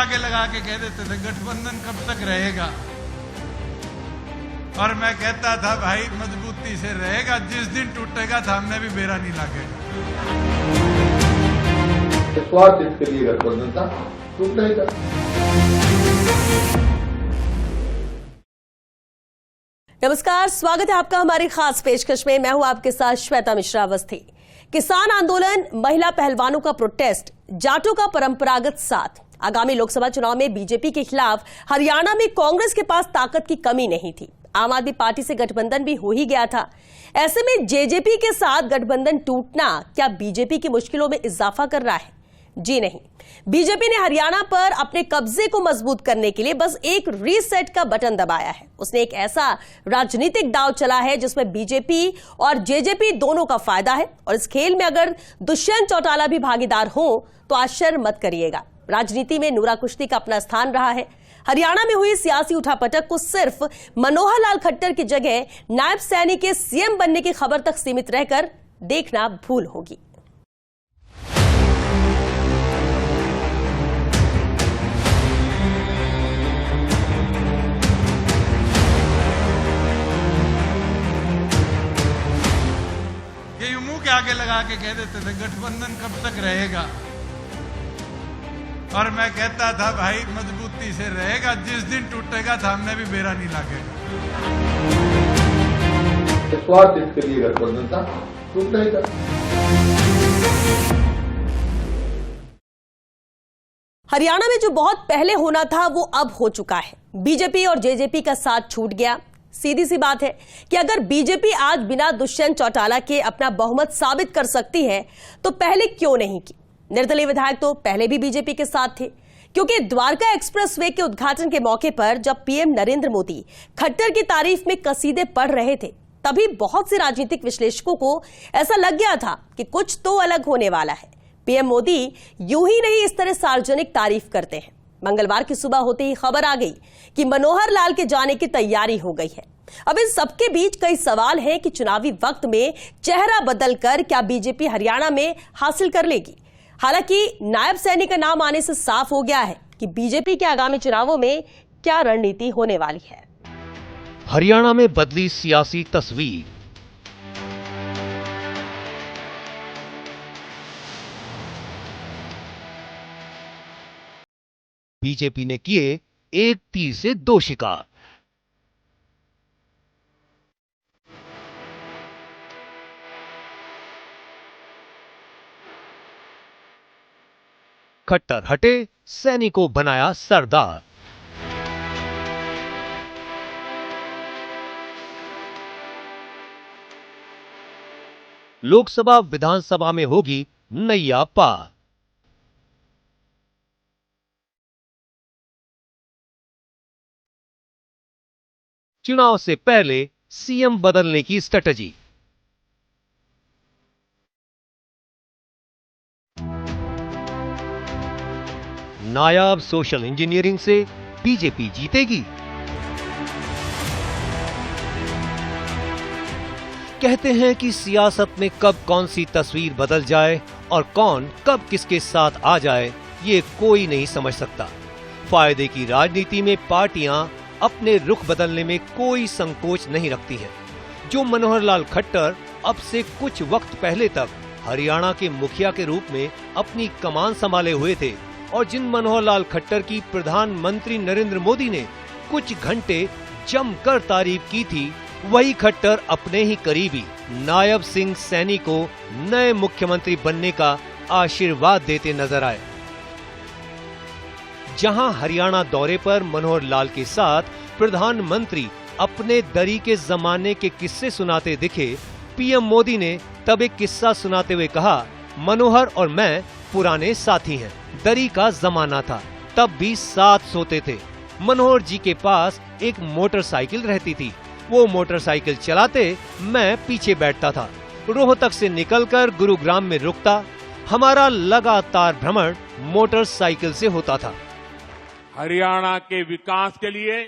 आगे लगा के कह देते थे गठबंधन कब तक रहेगा, और मैं कहता था भाई मजबूती से रहेगा, जिस दिन टूटेगा सामने भी बेरा नहीं लगेगा। स्वार्थ इसके लिए गठबंधन था, टूट रहेगा। नमस्कार, स्वागत है आपका हमारी खास पेशकश में। मैं हूं आपके साथ श्वेता मिश्रा अवस्थी। किसान आंदोलन, महिला पहलवानों का प्रोटेस्ट, जाटों का परंपरागत साथ। आगामी लोकसभा चुनाव में बीजेपी के खिलाफ हरियाणा में कांग्रेस के पास ताकत की कमी नहीं थी। आम आदमी पार्टी से गठबंधन भी हो ही गया था। ऐसे में जेजेपी के साथ गठबंधन टूटना क्या बीजेपी की मुश्किलों में इजाफा कर रहा है? जी नहीं, बीजेपी ने हरियाणा पर अपने कब्जे को मजबूत करने के लिए बस एक रीसेट का बटन दबाया है। उसने एक ऐसा राजनीतिक दांव चला है जिसमें बीजेपी और जेजेपी दोनों का फायदा है, और इस खेल में अगर दुष्यंत चौटाला भी भागीदार हो तो आश्चर्य मत करिएगा। राजनीति में नूरा कुश्ती का अपना स्थान रहा है। हरियाणा में हुई सियासी उठापटक को सिर्फ मनोहर लाल खट्टर की जगह नायब सैनी के सीएम बनने की खबर तक सीमित रहकर देखना भूल होगी। ये मुंह के आगे लगा के कह देते थे गठबंधन कब तक रहेगा, और मैं कहता था भाई मजबूती से रहेगा, जिस दिन टूटेगा सामने भी बेरा नहीं लगेगा। स्वार्थ इसके लिए गठबंधन था, टूट रहेगा। हरियाणा में जो बहुत पहले होना था वो अब हो चुका है। बीजेपी और जेजेपी का साथ छूट गया। सीधी सी बात है कि अगर बीजेपी आज बिना दुष्यंत चौटाला के अपना बहुमत साबित कर सकती है तो पहले क्यों नहीं की? निर्दलीय विधायक तो पहले भी बीजेपी के साथ थे, क्योंकि द्वारका एक्सप्रेसवे के उद्घाटन के मौके पर जब पीएम नरेंद्र मोदी खट्टर की तारीफ में कसीदे पढ़ रहे थे, तभी बहुत से राजनीतिक विश्लेषकों को ऐसा लग गया था कि कुछ तो अलग होने वाला है। पीएम मोदी यूं ही नहीं इस तरह सार्वजनिक तारीफ करते हैं। मंगलवार की सुबह होते ही खबर आ गई कि मनोहर लाल के जाने की तैयारी हो गई है। अब इन सबके बीच कई सवाल हैं कि चुनावी वक्त में चेहरा बदलकर क्या बीजेपी हरियाणा में हासिल कर लेगी। हालांकि नायब सैनी का नाम आने से साफ हो गया है कि बीजेपी के आगामी चुनावों में क्या रणनीति होने वाली है। हरियाणा में बदली सियासी तस्वीर। बीजेपी ने किए एक तीर से दो शिकार। खट्टर हटे, सैनी को बनाया सरदार। लोकसभा विधानसभा में होगी नैया पार। चुनाव से पहले सीएम बदलने की स्ट्रेटजी। नायाब सोशल इंजीनियरिंग से बीजेपी जीतेगी। कहते हैं कि सियासत में कब कौन सी तस्वीर बदल जाए और कौन कब किसके साथ आ जाए, ये कोई नहीं समझ सकता। फायदे की राजनीति में पार्टियां अपने रुख बदलने में कोई संकोच नहीं रखती हैं। जो मनोहर लाल खट्टर अब से कुछ वक्त पहले तक हरियाणा के मुखिया के रूप में अपनी कमान संभाले हुए थे, और जिन मनोहर लाल खट्टर की प्रधानमंत्री नरेंद्र मोदी ने कुछ घंटे जमकर तारीफ की थी, वही खट्टर अपने ही करीबी नायब सिंह सैनी को नए मुख्यमंत्री बनने का आशीर्वाद देते नजर आए। जहां हरियाणा दौरे पर मनोहर लाल के साथ प्रधानमंत्री अपने दरी के जमाने के किस्से सुनाते दिखे, पीएम मोदी ने तब एक किस्सा सुनाते हुए कहा, मनोहर और मैं पुराने साथी हैं। दरी का जमाना था, तब भी साथ सोते थे। मनोहर जी के पास एक मोटरसाइकिल रहती थी। वो मोटरसाइकिल चलाते, मैं पीछे बैठता था। रोहतक से निकलकर गुरुग्राम में रुकता। हमारा लगातार भ्रमण मोटरसाइकिल से होता था। हरियाणा के विकास के लिए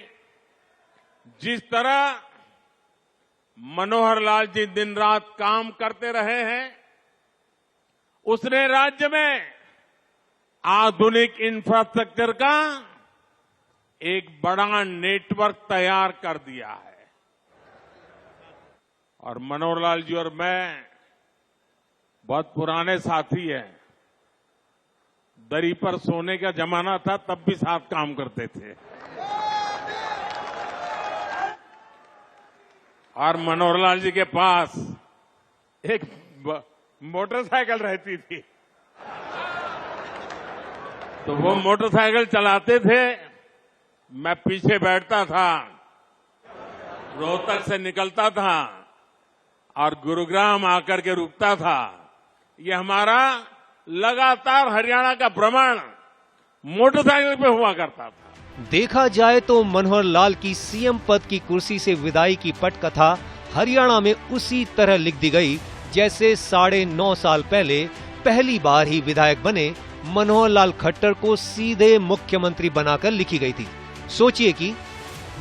जिस तरह मनोहर लाल जी दिन रात काम करते रहे हैं, उसने राज्य में आधुनिक इंफ्रास्ट्रक्चर का एक बड़ा नेटवर्क तैयार कर दिया है। और मनोहर लाल जी और मैं बहुत पुराने साथी हैं। दरी पर सोने का जमाना था, तब भी साथ काम करते थे। और मनोहर लाल जी के पास एक मोटरसाइकिल रहती थी, तो वो मोटरसाइकिल चलाते थे, मैं पीछे बैठता था, रोहतक से निकलता था और गुरुग्राम आकर के रुकता था। ये हमारा लगातार हरियाणा का भ्रमण मोटरसाइकिल पे हुआ करता था। देखा जाए तो मनोहर लाल की सीएम पद की कुर्सी से विदाई की पटकथा हरियाणा में उसी तरह लिख दी गई जैसे 9.5 साल पहले पहली बार ही विधायक बने मनोहर लाल खट्टर को सीधे मुख्यमंत्री बनाकर लिखी गई थी। सोचिए कि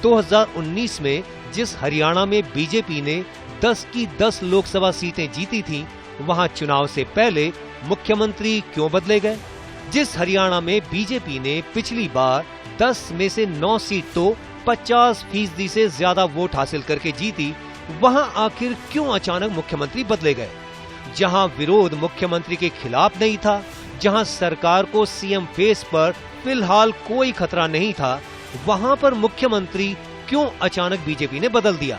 2019 में जिस हरियाणा में बीजेपी ने 10 की 10 लोकसभा सीटें जीती थी, वहां चुनाव से पहले मुख्यमंत्री क्यों बदले गए? जिस हरियाणा में बीजेपी ने पिछली बार 10 में से 9 सीट तो 50% से ज्यादा वोट हासिल करके जीती, वहां आखिर क्यों अचानक मुख्यमंत्री बदले गए? जहां विरोध मुख्यमंत्री के खिलाफ नहीं था, जहां सरकार को सीएम फेस पर फिलहाल कोई खतरा नहीं था, वहां पर मुख्यमंत्री क्यों अचानक बीजेपी ने बदल दिया?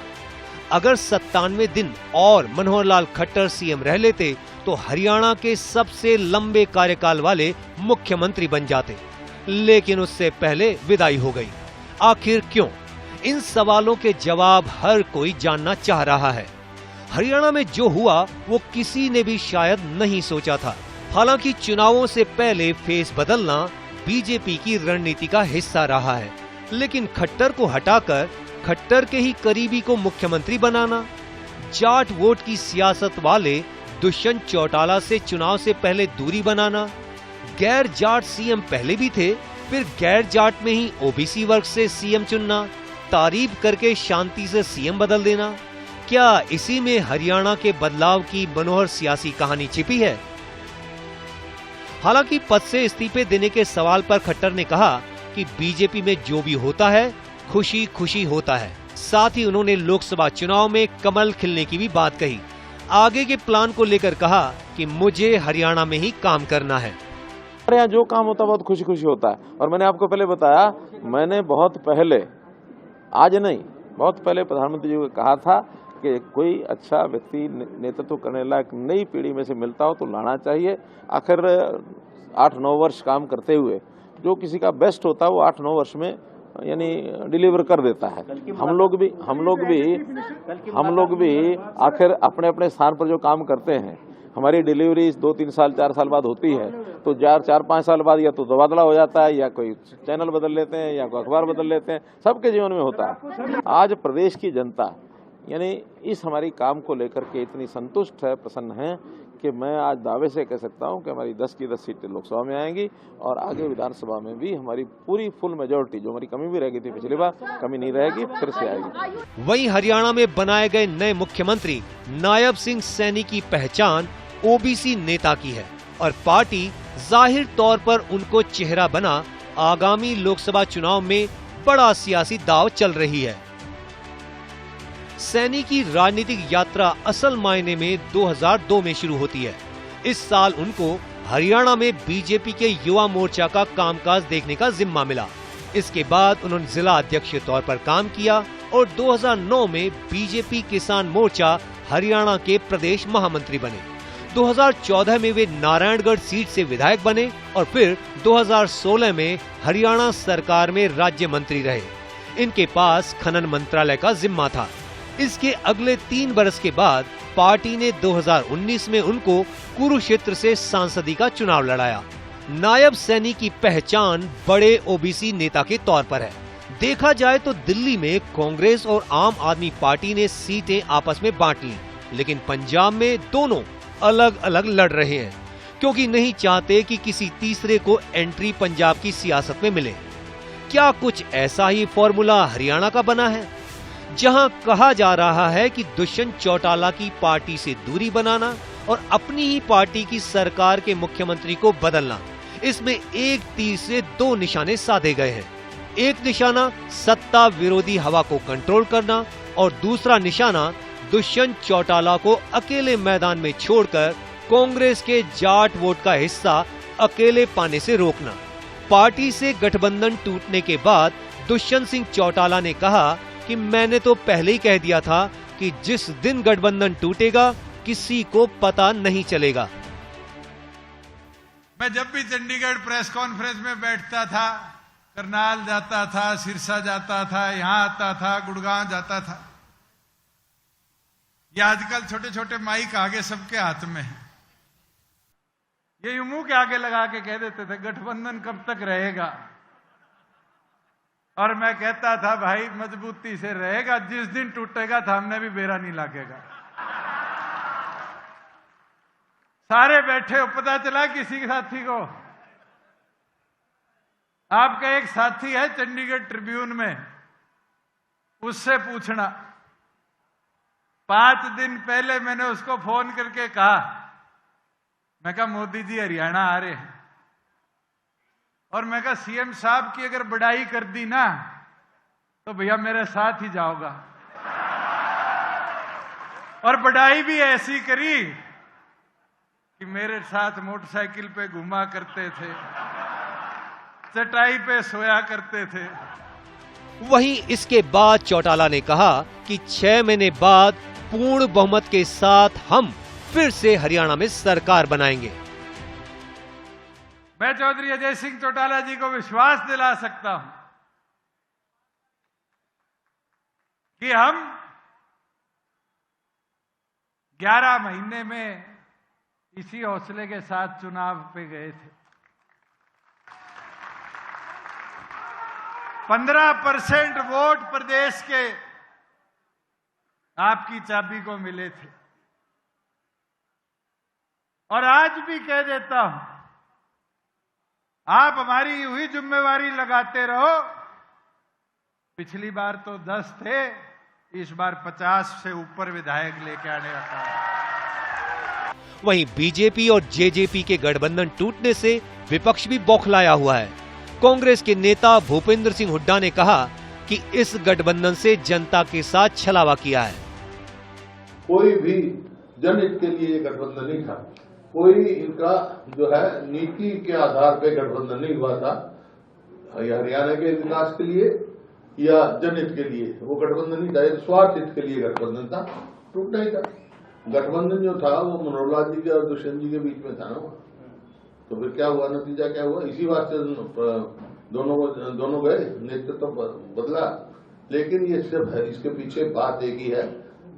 अगर 97 दिन और मनोहर लाल खट्टर सीएम रह लेते तो हरियाणा के सबसे लंबे कार्यकाल वाले मुख्यमंत्री बन जाते, लेकिन उससे पहले विदाई हो गई। आखिर क्यों? इन सवालों के जवाब हर कोई जानना चाह रहा है। हरियाणा में जो हुआ वो किसी ने भी शायद नहीं सोचा था। हालांकि चुनावों से पहले फेस बदलना बीजेपी की रणनीति का हिस्सा रहा है, लेकिन खट्टर को हटाकर खट्टर के ही करीबी को मुख्यमंत्री बनाना, जाट वोट की सियासत वाले दुष्यंत चौटाला से चुनाव से पहले दूरी बनाना, गैर जाट सीएम पहले भी थे, फिर गैर जाट में ही ओबीसी वर्ग से सीएम चुनना, तारीफ करके शांति से सीएम बदल देना, क्या इसी में हरियाणा के बदलाव की मनोहर सियासी कहानी छिपी है? हालांकि पद से इस्तीफे देने के सवाल पर खट्टर ने कहा कि बीजेपी में जो भी होता है खुशी खुशी होता है। साथ ही उन्होंने लोकसभा चुनाव में कमल खिलने की भी बात कही। आगे के प्लान को लेकर कहा कि मुझे हरियाणा में ही काम करना है। हमारे यहाँ जो काम होता है बहुत खुशी खुशी होता है। और मैंने आपको पहले बताया, मैंने बहुत पहले, आज नहीं, बहुत पहले प्रधानमंत्री जी को कहा था कि कोई अच्छा व्यक्ति नेतृत्व करने लायक नई पीढ़ी में से मिलता हो तो लाना चाहिए। आखिर 8-9 वर्ष काम करते हुए जो किसी का बेस्ट होता है वो 8-9 वर्ष में यानी डिलीवर कर देता है। हम लोग भी आखिर अपने अपने स्थान पर जो काम करते हैं, हमारी डिलीवरी 2-3 साल 4 साल बाद होती है, तो 4-5 साल बाद या तो तबादला हो जाता है, या कोई चैनल बदल लेते हैं, या कोई अखबार बदल लेते हैं। सबके जीवन में होता है। आज प्रदेश की जनता यानी इस हमारी काम को लेकर के इतनी संतुष्ट है, प्रसन्न है कि मैं आज दावे से कह सकता हूं कि हमारी 10 की 10 सीटें लोकसभा में आएंगी और आगे विधानसभा में भी हमारी पूरी फुल मेजोरिटी, जो हमारी कमी भी रह गई थी पिछली बार, कमी नहीं रहेगी, फिर से आएगी। वहीं हरियाणा में बनाए गए नए मुख्यमंत्री नायब सिंह सैनी की पहचान ओबीसी नेता की है और पार्टी जाहिर तौर पर उनको चेहरा बना आगामी लोकसभा चुनाव में बड़ा सियासी दांव चल रही है। सैनी की राजनीतिक यात्रा असल मायने में 2002 में शुरू होती है। इस साल उनको हरियाणा में बीजेपी के युवा मोर्चा का कामकाज देखने का जिम्मा मिला। इसके बाद उन्होंने जिला अध्यक्ष के तौर पर काम किया और 2009 में बीजेपी किसान मोर्चा हरियाणा के प्रदेश महामंत्री बने। 2014 में वे नारायणगढ़ सीट से विधायक बने और फिर 2016 में हरियाणा सरकार में राज्य मंत्री रहे। इनके पास खनन मंत्रालय का जिम्मा था। इसके अगले 3 बरस के बाद पार्टी ने 2019 में उनको कुरुक्षेत्र से सांसदी का चुनाव लड़ाया। नायब सैनी की पहचान बड़े ओबीसी नेता के तौर पर है। देखा जाए तो दिल्ली में कांग्रेस और आम आदमी पार्टी ने सीटें आपस में बांट ली, लेकिन पंजाब में दोनों अलग अलग लड़ रहे हैं क्योंकि नहीं चाहते कि किसी तीसरे को एंट्री पंजाब की सियासत में मिले। क्या कुछ ऐसा ही फॉर्मूला हरियाणा का बना है, जहां कहा जा रहा है कि दुष्यंत चौटाला की पार्टी से दूरी बनाना और अपनी ही पार्टी की सरकार के मुख्यमंत्री को बदलना, इसमें एक तीर से 2 निशाने साधे गए हैं। एक निशाना सत्ता विरोधी हवा को कंट्रोल करना और दूसरा निशाना दुष्यंत चौटाला को अकेले मैदान में छोड़कर कांग्रेस के जाट वोट का हिस्सा अकेले पाने से रोकना। पार्टी से गठबंधन टूटने के बाद दुष्यंत सिंह चौटाला ने कहा कि मैंने तो पहले ही कह दिया था कि जिस दिन गठबंधन टूटेगा किसी को पता नहीं चलेगा। मैं जब भी चंडीगढ़ प्रेस कॉन्फ्रेंस में बैठता था, करनाल जाता था, सिरसा जाता था, यहां आता था, गुड़गांव जाता था, ये आजकल छोटे छोटे माइक आगे सबके हाथ में है, ये मुंह के आगे लगा के कह देते थे गठबंधन कब तक रहेगा। और मैं कहता था भाई मजबूती से रहेगा, जिस दिन टूटेगा थामने भी बेरा नहीं लगेगा। सारे बैठे हो, पता चला किसी साथी को, आपका एक साथी है चंडीगढ़ ट्रिब्यून में, उससे पूछना। 5 दिन पहले मैंने उसको फोन करके कहा, मैं कहा मोदी जी हरियाणा आ रहे हैं, और मैं कहा सीएम साहब की अगर बड़ाई कर दी ना तो भैया मेरे साथ ही जाओगा। और बड़ाई भी ऐसी करी कि मेरे साथ मोटरसाइकिल पे घुमा करते थे, चटाई पे सोया करते थे। वहीं इसके बाद चौटाला ने कहा कि 6 महीने बाद पूर्ण बहुमत के साथ हम फिर से हरियाणा में सरकार बनाएंगे। मैं चौधरी अजय सिंह चौटाला जी को विश्वास दिला सकता हूं कि हम 11 महीने में इसी हौसले के साथ चुनाव पे गए थे। 15% वोट प्रदेश के आपकी चाबी को मिले थे। और आज भी कह देता हूं, आप हमारी हुई जिम्मेवारी लगाते रहो। पिछली बार तो 10 थे, इस बार 50 से ऊपर विधायक लेके आने का काम। वहीं बीजेपी और जेजेपी के गठबंधन टूटने से विपक्ष भी बौखलाया हुआ है। कांग्रेस के नेता भूपेंद्र सिंह हुड्डा ने कहा कि इस गठबंधन से जनता के साथ छलावा किया है। कोई भी जनहित के लिए गठबंधन नहीं था, कोई इनका जो है नीति के आधार पे गठबंधन नहीं हुआ था, या हरियाणा के विकास के लिए या जनहित के लिए वो गठबंधन नहीं था, ये स्वार्थ हित के लिए गठबंधन था, टूटना ही था। गठबंधन जो था वो मनोहर लाल जी के और दुष्यंत जी के बीच में था ना, वो तो फिर क्या हुआ, नतीजा क्या हुआ, इसी वास्ते दोनों गए, नेतृत्व बदला। लेकिन ये सिर्फ है, इसके पीछे बात एक ही है,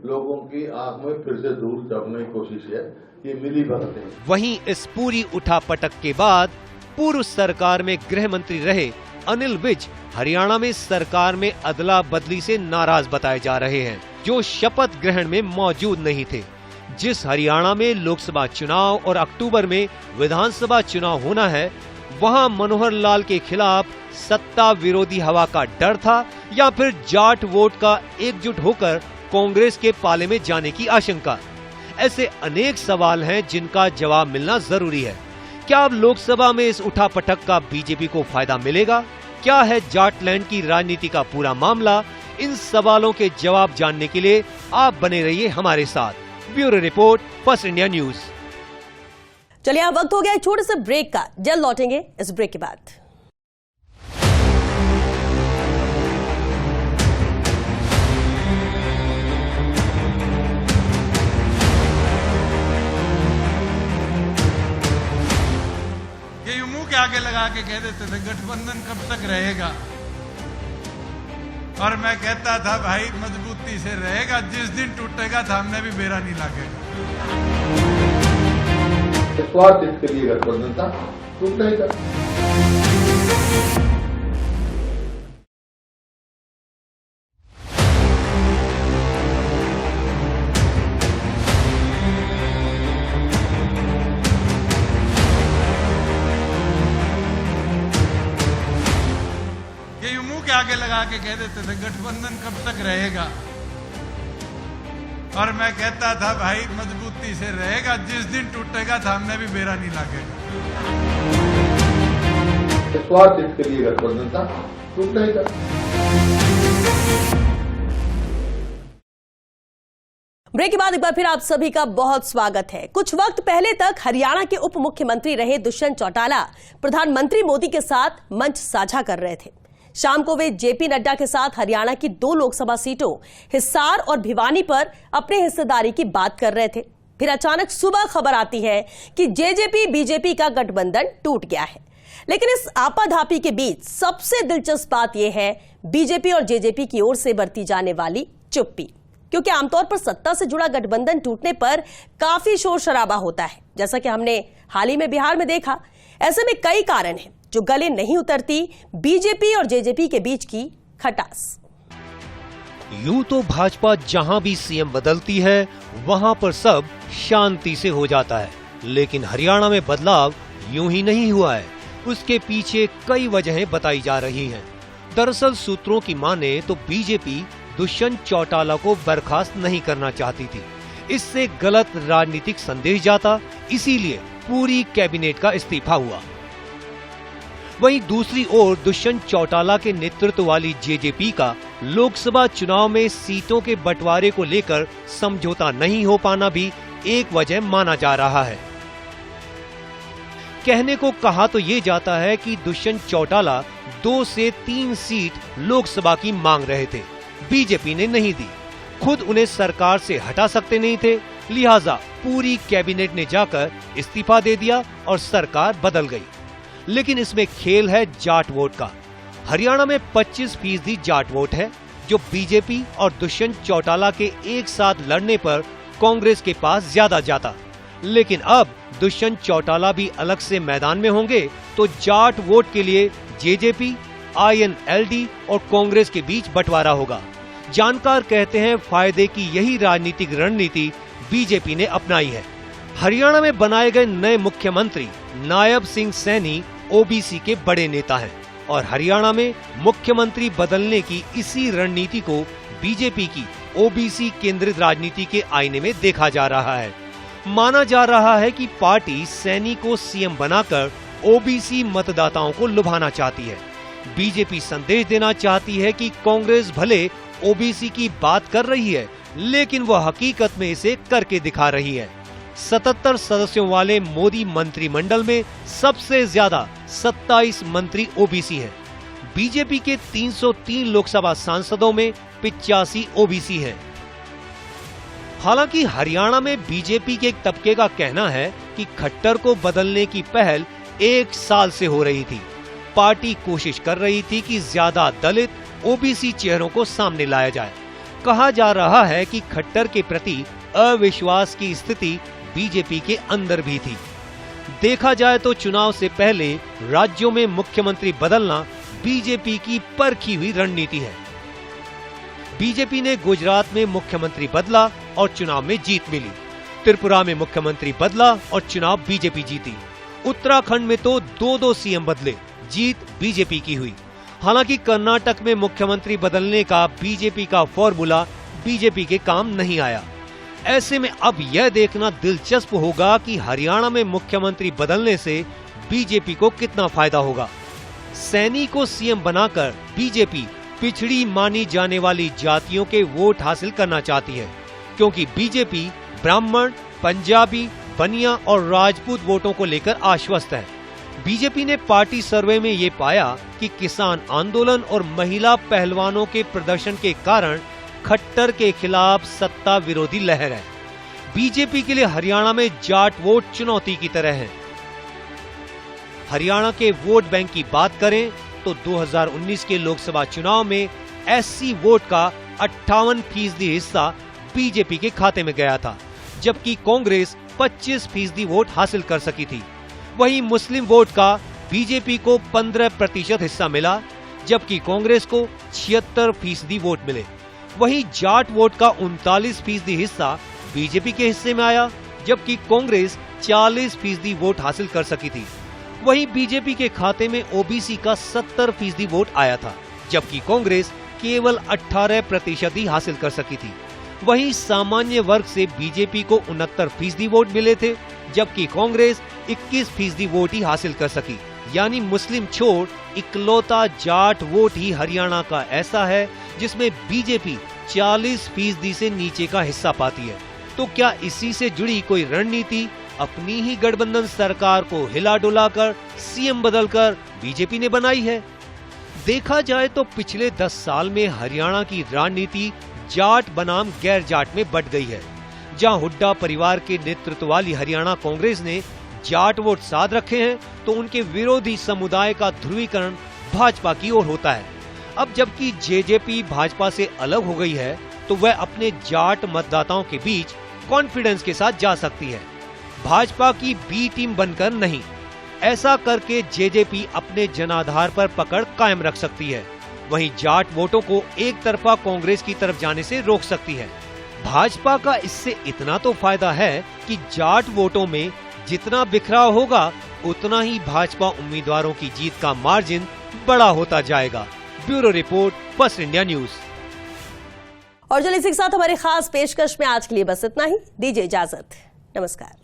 लोगों की आंख में फिर से धूल झोंकने की कोशिश है, ये मिली भगत है। वहीं इस पूरी उठापटक के बाद पूर्व सरकार में गृह मंत्री रहे अनिल विज हरियाणा में सरकार में अदला बदली से नाराज बताए जा रहे हैं, जो शपथ ग्रहण में मौजूद नहीं थे। जिस हरियाणा में लोकसभा चुनाव और अक्टूबर में विधानसभा चुनाव होना है, वहां मनोहर लाल के खिलाफ सत्ता विरोधी हवा का डर था या फिर जाट वोट का एकजुट होकर कांग्रेस के पाले में जाने की आशंका। ऐसे अनेक सवाल हैं जिनका जवाब मिलना जरूरी है। क्या अब लोकसभा में इस उठापटक का बीजेपी को फायदा मिलेगा? क्या है जाटलैंड की राजनीति का पूरा मामला? इन सवालों के जवाब जानने के लिए आप बने रहिए हमारे साथ। Bureau report, first India news. चलिए अब वक्त हो गया एक छोटे से ब्रेक का, जल्द लौटेंगे इस ब्रेक के बाद। ये मुंह के आगे लगा के कह देते थे गठबंधन कब तक रहेगा, और मैं कहता था भाई मजबूती से रहेगा, जिस दिन टूटेगा थामने भी बेरा नहीं लगेगा। स्वार्थ हित के लिए गठबंधन था, टूटना ही था। आगे लगा के कह देते थे गठबंधन कब तक रहेगा, और मैं कहता था भाई मजबूती से रहेगा, जिस दिन टूटेगा थामने भी बेरा नहीं लगेगा। स्वार्थ हित के लिए गठबंधन था, टूट नहीं था। ब्रेक के बाद एक बार फिर आप सभी का बहुत स्वागत है। कुछ वक्त पहले तक हरियाणा के उप मुख्यमंत्री रहे दुष्यंत चौटाला प्रधानमंत्री मोदी के साथ मंच साझा कर रहे थे। शाम को वे जेपी नड्डा के साथ हरियाणा की 2 लोकसभा सीटों हिसार और भिवानी पर अपने हिस्सेदारी की बात कर रहे थे। फिर अचानक सुबह खबर आती है कि जेजेपी बीजेपी का गठबंधन टूट गया है। लेकिन इस आपाधापी के बीच सबसे दिलचस्प बात यह है बीजेपी और जेजेपी की ओर से बरती जाने वाली चुप्पी, क्योंकि आमतौर पर सत्ता से जुड़ा गठबंधन टूटने पर काफी शोर शराबा होता है, जैसा कि हमने हाल ही में बिहार में देखा। ऐसे में कई कारण हैं जो गले नहीं उतरती बीजेपी और जेजेपी के बीच की खटास। यूं तो भाजपा जहां भी सीएम बदलती है वहां पर सब शांति से हो जाता है, लेकिन हरियाणा में बदलाव यूं ही नहीं हुआ है। उसके पीछे कई वजहें बताई जा रही हैं। दरअसल सूत्रों की माने तो बीजेपी दुष्यंत चौटाला को बर्खास्त नहीं करना चाहती थी। इससे गलत राजनीतिक संदेश जाता, इसीलिए पूरी कैबिनेट का इस्तीफा हुआ। वहीं दूसरी ओर दुष्यंत चौटाला के नेतृत्व वाली जेजेपी का लोकसभा चुनाव में सीटों के बंटवारे को लेकर समझौता नहीं हो पाना भी एक वजह माना जा रहा है। कहने को कहा तो ये जाता है कि दुष्यंत चौटाला 2 से 3 सीट लोकसभा की मांग रहे थे, बीजेपी ने नहीं दी। खुद उन्हें सरकार से हटा सकते नहीं थे, लिहाजा पूरी कैबिनेट ने जाकर इस्तीफा दे दिया और सरकार बदल गई। लेकिन इसमें खेल है जाट वोट का। हरियाणा में 25% जाट वोट है, जो बीजेपी और दुष्यंत चौटाला के एक साथ लड़ने पर कांग्रेस के पास ज्यादा जाता। लेकिन अब दुष्यंत चौटाला भी अलग से मैदान में होंगे तो जाट वोट के लिए जेजेपी, INLD और कांग्रेस के बीच बंटवारा होगा। जानकार कहते हैं फायदे की यही राजनीतिक रणनीति बीजेपी ने अपनाई है। हरियाणा में बनाए गए नए मुख्यमंत्री नायब सिंह सैनी ओबीसी के बड़े नेता हैं और हरियाणा में मुख्यमंत्री बदलने की इसी रणनीति को बीजेपी की ओबीसी केंद्रित राजनीति के आईने में देखा जा रहा है। माना जा रहा है कि पार्टी सैनी को सीएम बनाकर ओबीसी मतदाताओं को लुभाना चाहती है। बीजेपी संदेश देना चाहती है कि कांग्रेस भले ओबीसी की बात कर रही है, लेकिन वह हकीकत में इसे करके दिखा रही है। 77 सदस्यों वाले मोदी मंत्रिमंडल में सबसे ज्यादा 27 मंत्री ओबीसी हैं। बीजेपी के 303 लोकसभा सांसदों में 85 ओबीसी हैं। हालांकि हरियाणा में बीजेपी के एक तबके का कहना है कि खट्टर को बदलने की पहल 1 साल से हो रही थी। पार्टी कोशिश कर रही थी कि ज्यादा दलित ओबीसी चेहरों को सामने लाया जाए। कहा जा रहा है कि खट्टर के प्रति अविश्वास की स्थिति बीजेपी के अंदर भी थी। देखा जाए तो चुनाव से पहले राज्यों में मुख्यमंत्री बदलना बीजेपी की परखी हुई रणनीति है। बीजेपी ने गुजरात में मुख्यमंत्री बदला और चुनाव में जीत मिली। त्रिपुरा में मुख्यमंत्री बदला और चुनाव बीजेपी जीती। उत्तराखंड में तो 2-2 सीएम बदले, जीत बीजेपी की हुई। हालांकि कर्नाटक में मुख्यमंत्री बदलने का बीजेपी का फॉर्मूला बीजेपी के काम नहीं आया। ऐसे में अब यह देखना दिलचस्प होगा कि हरियाणा में मुख्यमंत्री बदलने से बीजेपी को कितना फायदा होगा। सैनी को सीएम बनाकर बीजेपी पिछड़ी मानी जाने वाली जातियों के वोट हासिल करना चाहती है, क्योंकि बीजेपी ब्राह्मण, पंजाबी, बनिया और राजपूत वोटों को लेकर आश्वस्त है। बीजेपी ने पार्टी सर्वे में ये पाया कि किसान आंदोलन और महिला पहलवानों के प्रदर्शन के कारण खट्टर के खिलाफ सत्ता विरोधी लहर है। बीजेपी के लिए हरियाणा में जाट वोट चुनौती की तरह है। हरियाणा के वोट बैंक की बात करें तो 2019 के लोकसभा चुनाव में एससी वोट का 58% हिस्सा बीजेपी के खाते में गया था, जबकि कांग्रेस 25% वोट हासिल कर सकी थी। वहीं मुस्लिम वोट का बीजेपी को 15% हिस्सा मिला, जबकि कांग्रेस को 76% वोट मिले। वहीं जाट वोट का 39% हिस्सा बीजेपी के हिस्से में आया, जबकि कांग्रेस 40% वोट हासिल कर सकी थी। वहीं बीजेपी के खाते में ओबीसी का 70% वोट आया था, जबकि कांग्रेस केवल 18% ही हासिल कर सकी थी। वहीं सामान्य वर्ग से बीजेपी को 69% वोट मिले थे, जबकि कांग्रेस 21% वोट ही हासिल कर सकी। यानी मुस्लिम छोड़ इकलौता जाट वोट ही हरियाणा का ऐसा है जिसमें बीजेपी 40% से नीचे का हिस्सा पाती है। तो क्या इसी से जुड़ी कोई रणनीति अपनी ही गठबंधन सरकार को हिला डुलाकर सीएम बदलकर बीजेपी ने बनाई है? देखा जाए तो पिछले 10 साल में हरियाणा की राजनीति जाट बनाम गैर जाट में बट गई है। जहां हुड्डा परिवार के नेतृत्व वाली हरियाणा कांग्रेस ने जाट वोट साध रखे हैं, तो उनके विरोधी समुदाय का ध्रुवीकरण भाजपा की ओर होता है। अब जबकि जेजेपी भाजपा से अलग हो गई है, तो वह अपने जाट मतदाताओं के बीच कॉन्फिडेंस के साथ जा सकती है, भाजपा की बी टीम बनकर नहीं। ऐसा करके जेजेपी अपने जनाधार पर पकड़ कायम रख सकती है, वहीं जाट वोटों को एक तरफा कांग्रेस की तरफ जाने से रोक सकती है। भाजपा का इससे इतना तो फायदा है कि जाट वोटों में जितना बिखराव होगा, उतना ही भाजपा उम्मीदवारों की जीत का मार्जिन बड़ा होता जाएगा। Bureau report, first India news. और चलिए इसी के साथ हमारी खास पेशकश में आज के लिए बस इतना ही। दीजिए इजाजत, नमस्कार।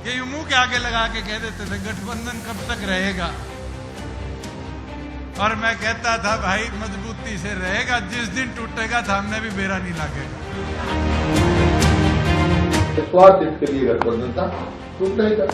ये मुंह के आगे लगा के कह देते थे गठबंधन कब तक रहेगा, और मैं कहता था भाई मजबूती से रहेगा, जिस दिन टूटेगा सामने भी बेरा नहीं लगेगा। स्वार्थ इसके लिए गठबंधन था, टूटेगा।